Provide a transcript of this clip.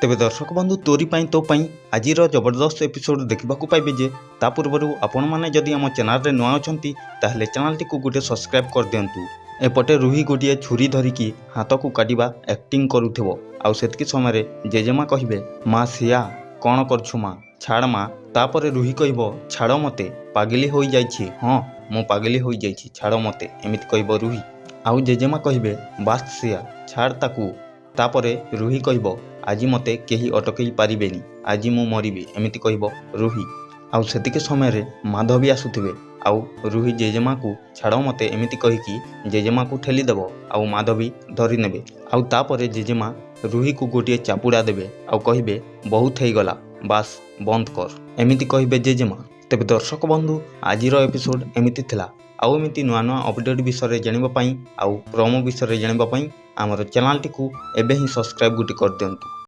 तेबे दर्शक बंधु तोरी पाई तो पाई आजिर जबरदस्त एपिसोड देखा पाइबे जे ता पूर्व आपण मैंने जदि आम चैनल रे नुआ अछंती ताहले चैनल टी को गोटे सब्सक्राइब कर दियंतु। एपटे रूही गोटे छुरी धरिकी हाथ को काटिबा एक्टिंग करूथिबो आउ सेतकी समय जेजेमा कहिबे माँ सिया कौन करछु माँ छाड़ माँ। तापरे रूही कहबो छाड़ मते पागली होई जाइछि। हाँ मो पागली होई जाइछि छाड़ मते एमिति कहबो रूही। आउ जेजेमा कहिबे बास सिया छाड़ ताकू। तापरे रूही कहबो आज मते केही अटकई पारिबेनी आज मु मरिबी एमिति कहबो रूही। आउ सेतिके समय माधवी आसुथिबे आउ रूही जेजेमा को छाड़ मते एमिति कहिकी जेजेमा को ठेली देबो आउ माधवी धरी नेबे। आउ तापरे जेजेमा रूही को गोटे चापुड़ा देबे आउ कहिबे बहुत हेई गला बास बंद कर एमिति कहिबे जेजेमा। तेबे दर्शक बंधु आजिर एपिसोड एमिति थिला। आउ एमिति नुआ नुआ अपडेट विषय जानिबा पई आउ प्रोमो विषय जानिबा पई आमर चैनल टी को एबे ही सब्सक्राइब गुटी कर दियंतु।